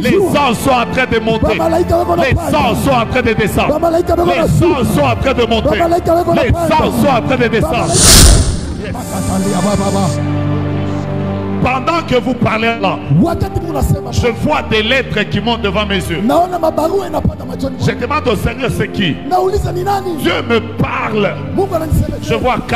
Les anges sont en train de monter. Les anges sont en train de descendre. Les anges sont en train de monter. Les anges sont en train de descendre. Yes. Pendant que vous parlez là, je vois des lettres qui montent devant mes yeux. Je demande au Seigneur c'est qui. Dieu me parle. Je vois K.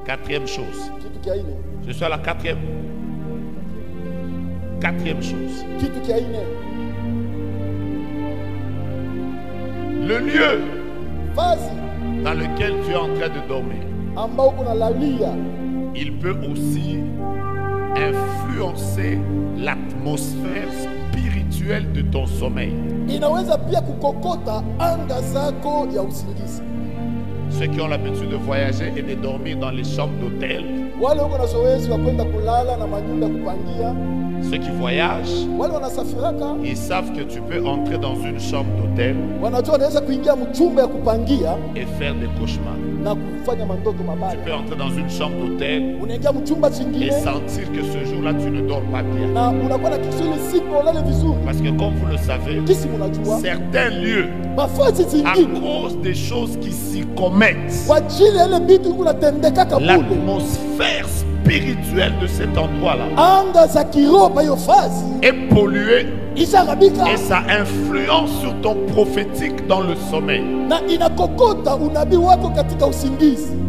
Quatrième chose. Je suis à la quatrième. Quatrième chose. Le lieu dans lequel tu es en train de dormir, il peut aussi influencer l'atmosphère spirituelle de ton sommeil. Ceux qui ont l'habitude de voyager et de dormir dans les chambres d'hôtel, ceux qui voyagent, ils savent que tu peux entrer dans une chambre d'hôtel et faire des cauchemars. Tu peux entrer dans une chambre d'hôtel et sentir que ce jour-là tu ne dors pas bien. Parce que comme vous le savez, certains lieux, à cause des choses qui s'y commettent, l'atmosphère spirituelle de cet endroit-là est polluée et ça influence sur ton prophétique dans le sommeil.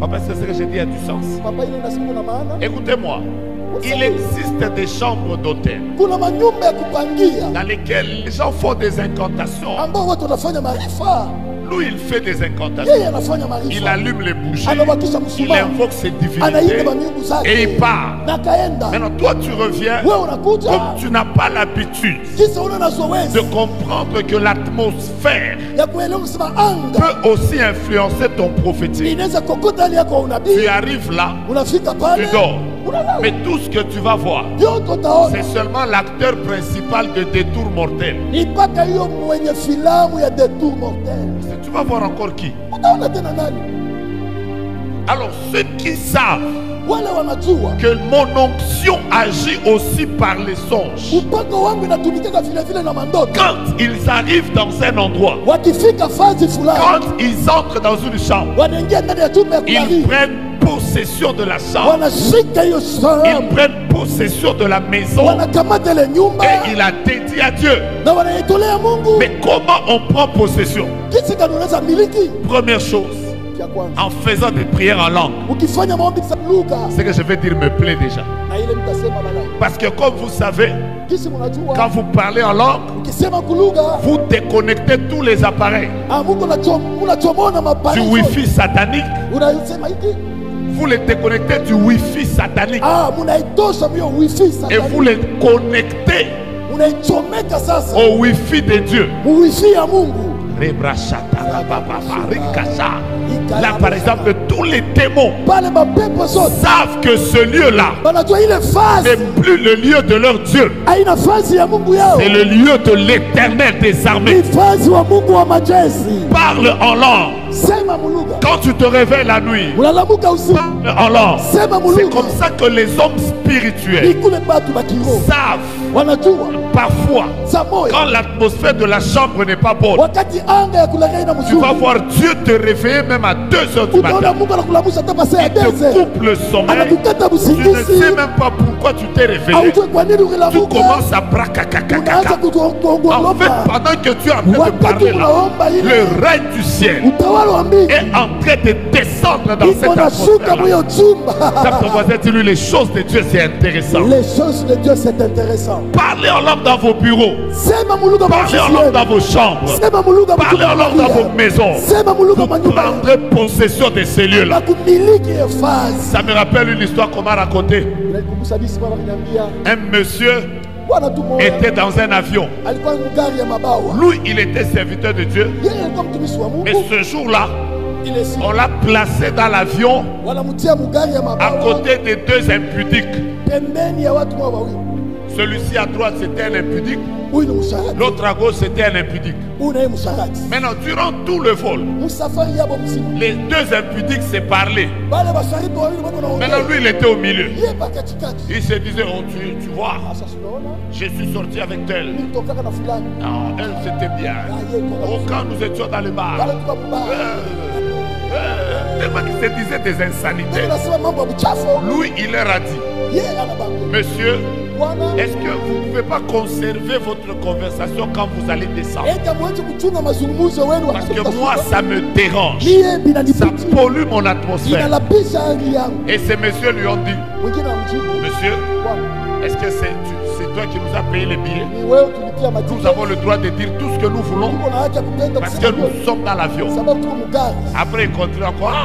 Papa, c'est ce que j'ai dit a du sens. Écoutez-moi. Il existe des chambres d'hôtel dans lesquelles les gens font des incantations. Lui, il fait des incantations. Il allume les bougies. Il invoque ses divinités. Et il part. Maintenant, toi, tu reviens. Comme tu n'as pas l'habitude de comprendre que l'atmosphère peut aussi influencer ton prophétique. Tu arrives là. Tu dors. Mais tout ce que tu vas voir, c'est seulement l'acteur principal de Détour Mortel. Tu vas voir encore qui? Alors ceux qui savent que mon onction agit aussi par les songes, quand ils arrivent dans un endroit, quand ils entrent dans une chambre, ils prennent possession de la chambre, ils prennent possession de la maison et il a dédié à Dieu. Mais comment on prend possession? Première chose, en faisant des prières en langue. Ce que je vais dire me plaît déjà. Parce que comme vous savez, quand vous parlez en langue, vous déconnectez tous les appareils du Wi-Fi satanique. Vous les déconnectez du Wi-Fi satanique. Et vous les connectez au Wi-Fi de Dieu. Là par exemple, tous les démons savent que ce lieu-là n'est plus le lieu de leur Dieu. C'est le lieu de l'Éternel des armées. Parle en langue. Quand tu te réveilles la nuit, parle en langue. C'est comme ça que les hommes spirituels savent parfois quand l'atmosphère de la chambre n'est pas bonne. Tu vas voir Dieu te réveiller même à 2 h du matin. Il te coupe le sommeil. Tu ne sais même pas pourquoi tu t'es réveillé. Tu commences à bracacacaca. En fait, pendant que tu es en train de parler là, le règne du ciel est en train de descendre dans cette atmosphère. Ton voisin, dis-lui, les choses de Dieu c'est intéressant. Les choses de Dieu c'est intéressant. Parlez en langue dans vos bureaux. Parlez en langue dans vos chambres. Parlez en langue dans vos maisons. Vous prendrez possession de ces lieux-là. Ça me rappelle une histoire qu'on m'a racontée. Un monsieur était dans un avion. Lui, il était serviteur de Dieu. Mais ce jour-là, on l'a placé dans l'avion à côté des deux impudiques. Celui-ci à droite, c'était un impudique. L'autre à gauche, c'était un impudique. Maintenant, durant tout le vol, les deux impudiques s'est parlé. Maintenant, lui, il était au milieu. Il se disait, oh, tu vois, je suis sorti avec elle. Non, elle, c'était bien. Oh, quand nous étions dans le bar, tellement qu'il se disait des insanités. Lui, il leur a dit, monsieur, est-ce que vous ne pouvez pas conserver votre conversation quand vous allez descendre? Parce que moi, ça me dérange. Ça pollue mon atmosphère. Et ces messieurs lui ont dit, monsieur, est-ce que c'est toi qui nous as payé les billets? Nous avons le droit de dire tout ce que nous voulons parce que nous sommes dans l'avion. Après, il continue encore.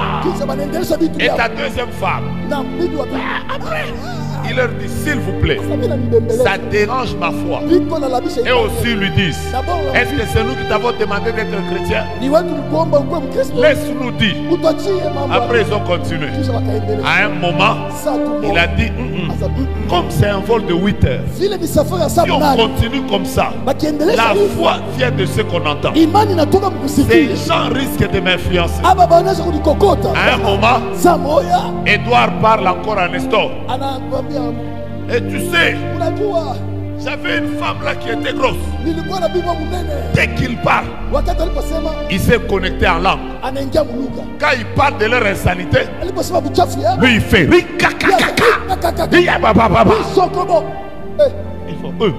Et ta deuxième femme? Après, il leur dit, s'il vous plaît, ça dérange ma foi. Et aussi ils lui disent, est-ce que c'est nous qui t'avons demandé d'être chrétien? Laisse-nous dire. Après ils ont continué. À un moment, il a dit, comme c'est un vol de 8 heures, si on continue comme ça, la foi vient de ce qu'on entend. Ces gens risquent de m'influencer. À un moment, Edouard parle encore à Nestor. Et tu sais, j'avais une femme là qui était grosse. Dès qu'il parle, il s'est connecté en langue. Quand il parle de leur insanité, lui il fait il faut eux.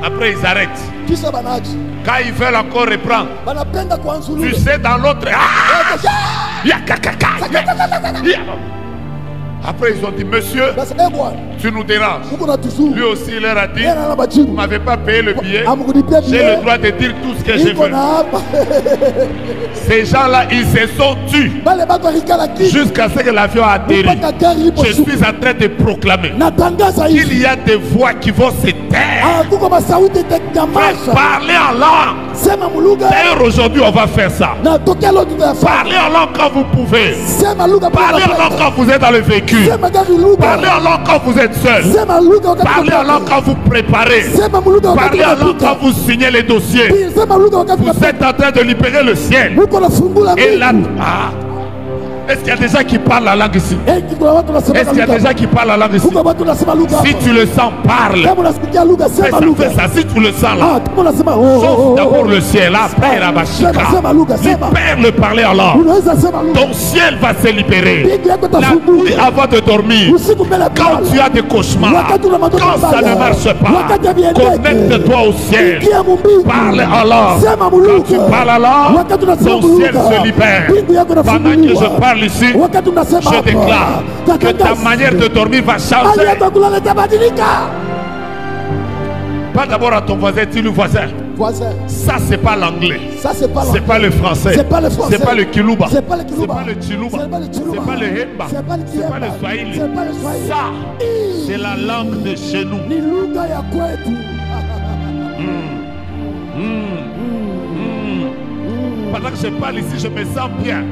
Après ils arrêtent. Quand ils veulent encore reprendre, tu sais dans l'autre, après ils ont dit, monsieur, tu nous déranges. Lui aussi il leur a dit, vous ne m'avez pas payé le billet, j'ai le droit de dire tout ce que je veux. Ces gens là ils se sont tus jusqu'à ce que l'avion atterri. Je suis en train de proclamer qu'il y a des voix qui vont se taire. Parlez en langue. D'ailleurs aujourd'hui on va faire ça. Parlez en langue quand vous pouvez. Parlez en langue quand vous êtes dans le véhicule. Parlez en langue quand vous êtes seul. Parlez en langue quand vous préparez. Parlez en langue quand vous signez les dossiers. Vous êtes en train de libérer le ciel. Et là, est-ce qu'il y a des gens qui parlent la langue ici? Est-ce qu'il y a des gens qui parlent la langue ici? Si tu le sens, parle. Fais ça. Si tu le sens là, sauf d'abord le ciel. Après la bachika. Libère le parler en langue. Ton ciel va se libérer. La nuit avant de dormir, quand tu as des cauchemars, quand ça ne marche pas, connecte-toi au ciel. Parle en langue. Quand tu parles en langue, ton ciel se libère. Pendant que je parle ici, je déclare que ta manière de dormir va changer. Pas d'abord à ton voisin, dis-le voisin. Ça c'est pas l'anglais, c'est pas le français, c'est pas le kiluba, c'est pas le chiluba, c'est pas le hemba, c'est pas le swahili. Ça c'est la langue de chez nous. Pendant que je parle ici, je me sens bien.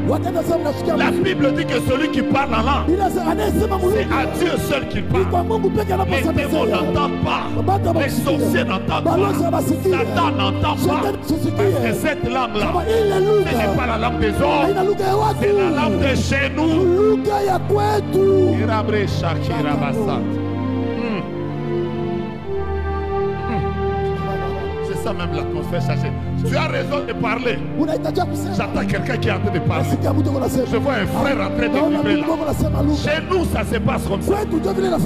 La Bible dit que celui qui parle en langue, c'est à Dieu seul qu'il parle. Les démons n'entendent pas. Les sorciers n'entendent pas. Satan n'entend pas. Parce que cette langue-là, ce n'est pas la langue des hommes, c'est la langue de chez nous. Ça même l'atmosphère changée. Tu as raison de parler. J'attends quelqu'un qui est en train de parler. Je vois un frère en train de vibrer là. Chez nous ça se passe comme ça.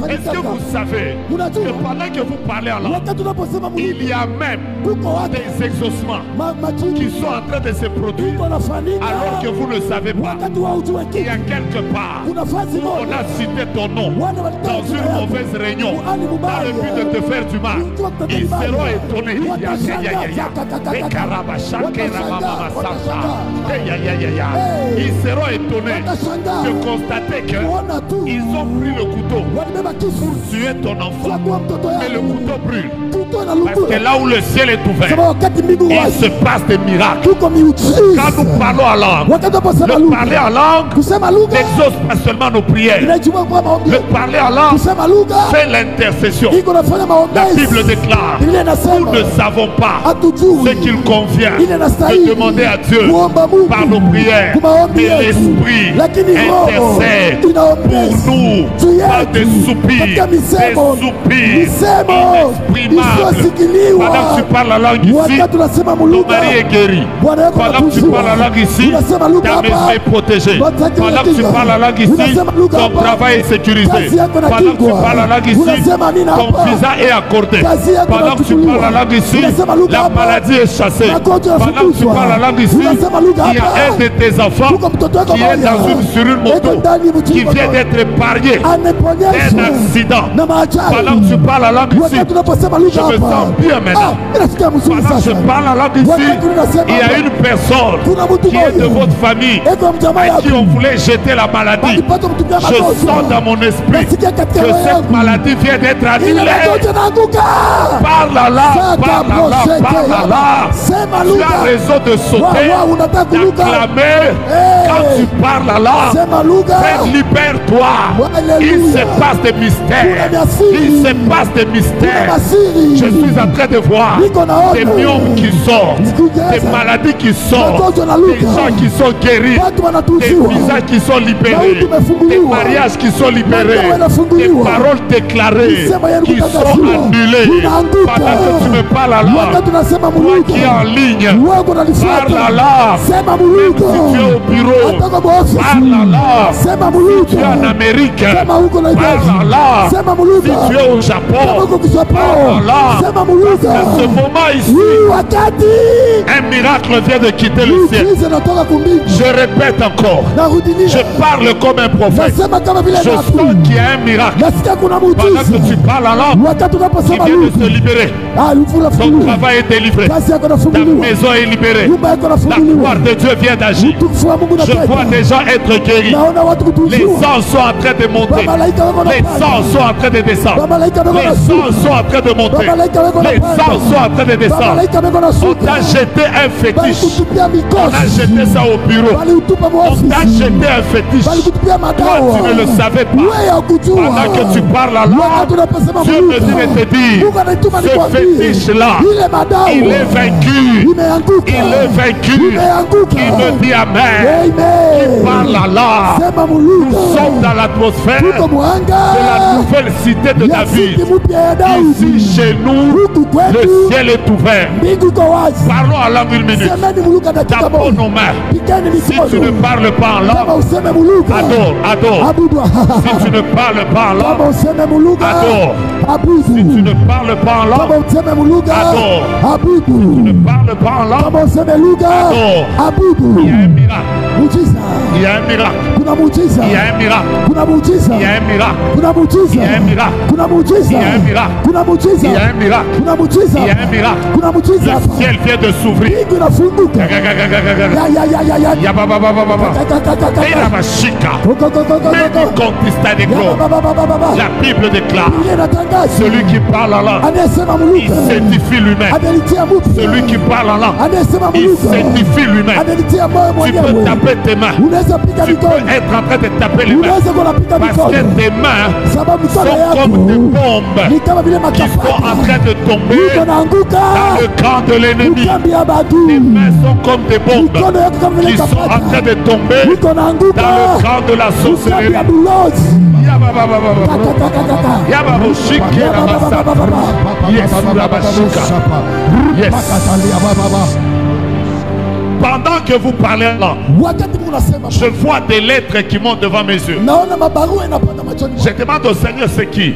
Est-ce que vous savez que pendant que vous parlez en langue, il y a même des exaucements qui sont en train de se produire alors que vous ne savez pas. Il y a quelque part, on a cité ton nom dans une mauvaise réunion dans le but de te faire du mal. Ils seront étonnés. Ils seront étonnés de constater qu'ils ont pris le couteau pour tuer ton enfant. Mais le couteau brûle. Parce que là où le ciel est ouvert, il se passe des miracles. Quand nous parlons en langue, le parler en langue n'exauce pas seulement nos prières. Le parler en langue fait l'intercession. La Bible déclare: nous ne savons pas ce qu'il convient de demander à Dieu par nos prières. Mais l'Esprit intercède pour nous par des soupirs inexprimables. Pendant que tu parles la langue ici, ton mari est guéri. Pendant que tu parles la langue ici, ta maison est protégée. Pendant que tu parles la langue ici, ton travail est sécurisé. Pendant que tu parles la langue ici, ton visa est accordé. Pendant que tu parles la langue ici, la maladie est chassée. Pendant que tu parles la langue ici, il y a un de tes enfants qui est sur une moto, qui vient d'être épargné d'un accident. Pendant que tu parles la langue ici, je me sens bien maintenant. Pendant que je parle la langue ici, il y a une personne qui est de votre famille à qui on voulait jeter la maladie. Je sens dans mon esprit que cette maladie vient d'être annulée. Parle là, parle là, parle là. Tu as raison de sauter, d'acclamer. Quand tu parles là, Père, libère-toi. Il se passe des mystères. Il se passe des mystères. Je suis en train de voir des myomes qui sortent, des maladies qui sortent, des gens qui sont guéris, des visas qui sont libérés, des mariages qui sont libérés, des paroles déclarées qui sont annulées. Pendant que tu me parles là, toi qui es en ligne, parle là. Même si tu es au bureau, parle là. Si tu es en Amérique, parle là. Si tu es au Japon, parle là. Parce que ce moment ici, un miracle vient de quitter le ciel. Je répète encore, je parle comme un prophète. Je sens qu'il y a un miracle. Pendant que tu parles en langue, il vient de se libérer. Ton travail est délivré. Ta maison est libérée. La gloire de Dieu vient d'agir. Je vois des gens être guéris. Les sangs sont en train de monter. Les sangs sont en train de descendre. Les sangs sont en train de monter. Les sangs sont en train de descendre. On t'a jeté un fétiche. On a jeté ça au bureau. On t'a jeté un fétiche. Toi, tu ne le savais pas. Pendant que tu parles là, Dieu me dit de te dire, ce fétiche-là, il est vaincu. Il est vaincu. Il me dit Amen. Qui parle là. Nous sommes dans l'atmosphère de la nouvelle cité de David. Ici, chez nous, le ciel est ouvert. Parlons en langue une minute. Tapons nos mains. Si tu ne parles pas en langue, adore, adore. Si tu ne parles pas en langue, adore. Si tu ne parles pas en langue, adore. Si tu ne parles pas en langue, adore. Il y a un miracle. Il y a un miracle. Il y a un miracle. Il y a un miracle. Il y a un miracle. Il y a un miracle. Il y a un miracle. Il y a un miracle. Le ciel vient de s'ouvrir. La Bible déclare, celui qui parle en langue, il s'édifie lui-même. Celui qui parle en langue, il s'édifie lui-même. Tu peux taper tes mains. Tu peux être en train de taper les mains. Parce que tes mains sont comme des bombes qui sont en train de tomber dans le camp de l'ennemi. Tes mains sont comme des bombes qui sont en train de tomber dans le camp de la sorcellerie. Pendant que vous parlez là, je vois des lettres qui montent devant mes yeux. Je demande au Seigneur c'est qui.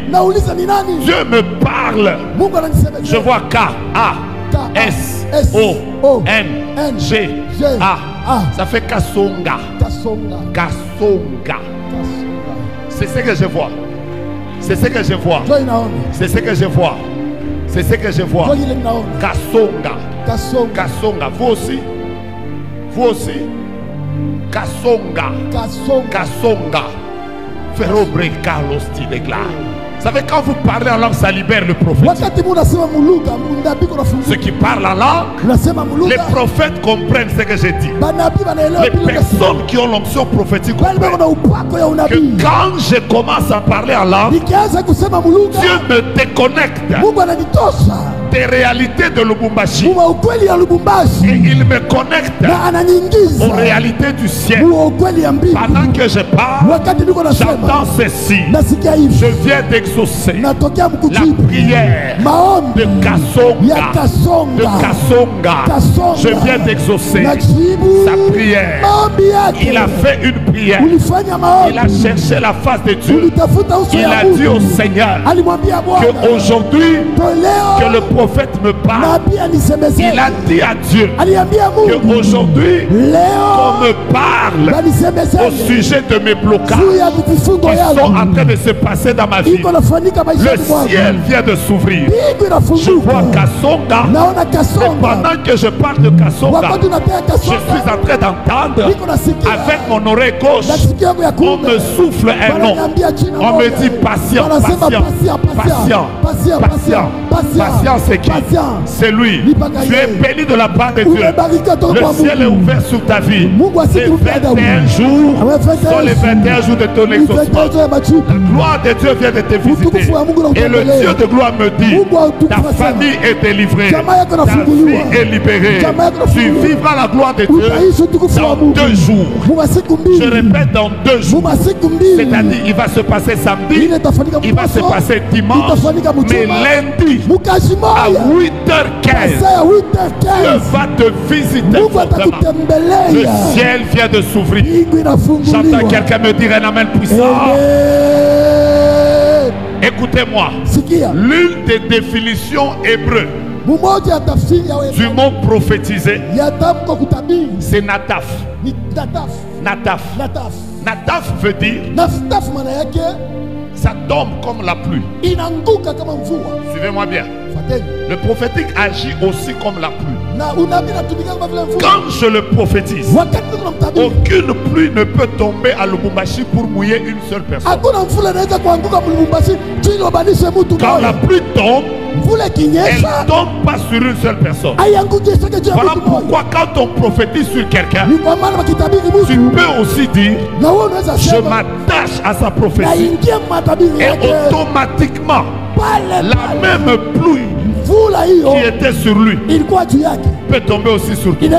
Dieu me parle. Je vois K, A, S-O-N-G-A. Ça fait Kasonga. Kasonga. C'est ce que je vois. C'est ce que je vois. C'est ce que je vois. C'est ce que je vois. Kasonga. Kasonga. Vous aussi. Vous aussi. Kasonga. Kasonga. Ferrobre Carlos Tidegla. Vous savez, quand vous parlez en langue, ça libère le prophète. Ceux qui parlent en langue, les prophètes comprennent ce que j'ai dit. Les personnes qui ont l'onction prophétique comprennent que quand je commence à parler en langue, Dieu me déconnecte des réalités de Lubumbashi et il me connecte aux réalités du ciel. Pendant que je parle, j'entends ceci. Je viens d'exaucer la prière de Kasonga. Je viens d'exaucer sa prière. Il a fait une prière. Il a cherché la face de Dieu. Il a dit au Seigneur qu'aujourd'hui que le prophète me parle, il a dit à Dieu qu'aujourd'hui qu'on me parle au sujet de mes blocages qui sont en train de se passer dans ma vie. Le ciel vient de s'ouvrir. Je vois Kasonga. Et pendant que je parle de Kasonga, je suis en train d'entendre avec mon oreille gauche, on me souffle un nom. On me dit patient, patient, c'est qui? C'est lui. Tu es béni de la part de Dieu. Le ciel est ouvert sur ta vie. Les 21 jours sont les 21 jours de ton exaucement. La gloire de Dieu vient de te visiter. Et le Dieu de gloire me dit, ta famille est délivrée, ta vie est libérée. Tu vivras la gloire de Dieu dans 2 jours. Je répète, dans 2 jours. C'est-à-dire, il va se passer samedi, il va se passer dimanche, mais lundi à 8h15, Dieu va te visiter fortement. Le ciel vient de s'ouvrir. J'entends quelqu'un me dire un amen puissant. Écoutez-moi, l'une des définitions hébreues du mot prophétisé, c'est Nataf. Nataf veut dire ça tombe comme la pluie. Suivez-moi bien. Le prophétique agit aussi comme la pluie. Quand je le prophétise, aucune pluie ne peut tomber à Lubumbashi pour mouiller une seule personne. Quand la pluie tombe, elle ne tombe pas sur une seule personne. Voilà pourquoi quand on prophétise sur quelqu'un, tu peux aussi dire je m'attache à sa prophétie. Et automatiquement, la même pluie qui était sur lui peut tomber aussi sur toi.